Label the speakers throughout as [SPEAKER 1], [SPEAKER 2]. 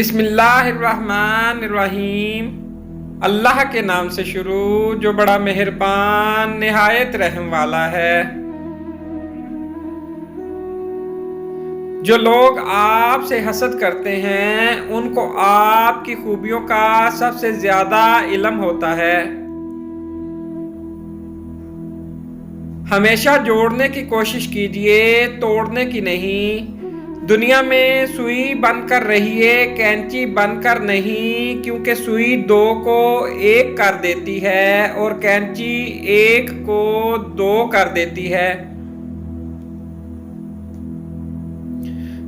[SPEAKER 1] بسم اللہ الرحمن الرحیم۔ اللہ کے نام سے شروع جو بڑا مہربان نہایت رحم والا ہے۔ جو لوگ آپ سے حسد کرتے ہیں ان کو آپ کی خوبیوں کا سب سے زیادہ علم ہوتا ہے۔ ہمیشہ جوڑنے کی کوشش کیجیے، توڑنے کی نہیں۔ دنیا میں سوئی بن کر رہیے، کینچی بن کر نہیں، کیونکہ سوئی دو کو ایک کر دیتی ہے اور کینچی ایک کو دو کر دیتی ہے۔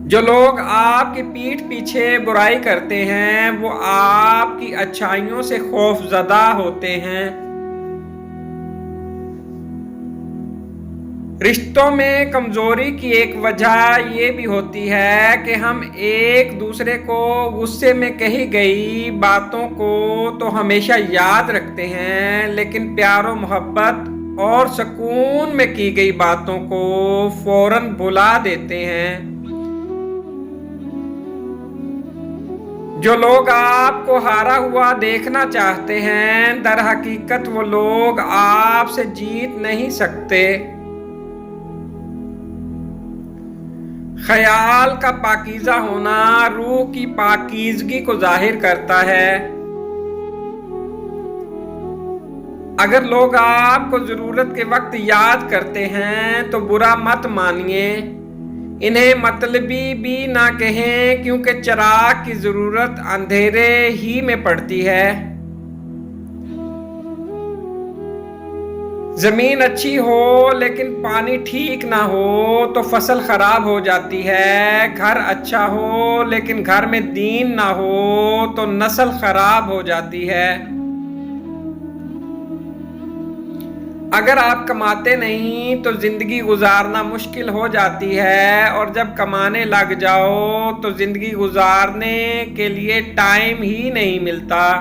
[SPEAKER 1] جو لوگ آپ کی پیٹھ پیچھے برائی کرتے ہیں وہ آپ کی اچھائیوں سے خوف زدہ ہوتے ہیں۔ رشتوں میں کمزوری کی ایک وجہ یہ بھی ہوتی ہے کہ ہم ایک دوسرے کو غصے میں کہی گئی باتوں کو تو ہمیشہ یاد رکھتے ہیں، لیکن پیار و محبت اور سکون میں کی گئی باتوں کو فوراً بھلا دیتے ہیں۔ جو لوگ آپ کو ہارا ہوا دیکھنا چاہتے ہیں در حقیقت وہ لوگ آپ سے جیت نہیں سکتے۔ خیال کا پاکیزہ ہونا روح کی پاکیزگی کو ظاہر کرتا ہے۔ اگر لوگ آپ کو ضرورت کے وقت یاد کرتے ہیں تو برا مت مانیے، انہیں مطلبی بھی نہ کہیں، کیونکہ چراغ کی ضرورت اندھیرے ہی میں پڑتی ہے۔ زمین اچھی ہو لیکن پانی ٹھیک نہ ہو تو فصل خراب ہو جاتی ہے۔ گھر اچھا ہو لیکن گھر میں دین نہ ہو تو نسل خراب ہو جاتی ہے۔ اگر آپ کماتے نہیں تو زندگی گزارنا مشکل ہو جاتی ہے، اور جب کمانے لگ جاؤ تو زندگی گزارنے کے لیے ٹائم ہی نہیں ملتا۔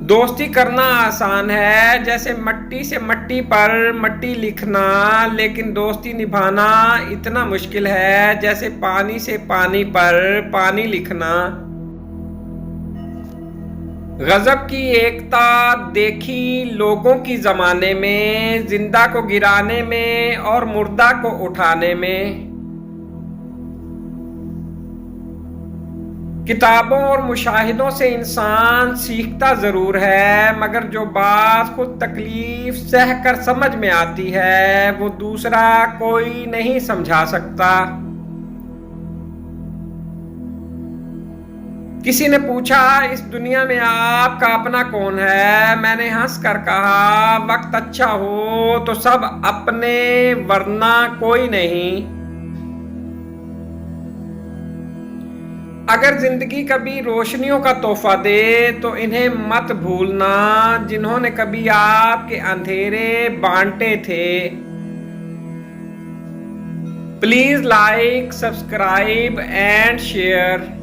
[SPEAKER 1] دوستی کرنا آسان ہے، جیسے مٹی سے مٹی پر مٹی لکھنا، لیکن دوستی نبھانا اتنا مشکل ہے جیسے پانی سے پانی پر پانی لکھنا۔ غضب کی ایکتا دیکھی لوگوں کی زمانے میں، زندہ کو گرانے میں اور مردہ کو اٹھانے میں۔ کتابوں اور مشاہدوں سے انسان سیکھتا ضرور ہے، مگر جو بات خود تکلیف سہ کر سمجھ میں آتی ہے وہ دوسرا کوئی نہیں سمجھا سکتا۔ کسی نے پوچھا اس دنیا میں آپ کا اپنا کون ہے؟ میں نے ہنس کر کہا وقت اچھا ہو تو سب اپنے، ورنہ کوئی نہیں۔ اگر زندگی کبھی روشنیوں کا تحفہ دے تو انہیں مت بھولنا جنہوں نے کبھی آپ کے اندھیرے بانٹے تھے۔ Please like, subscribe and share.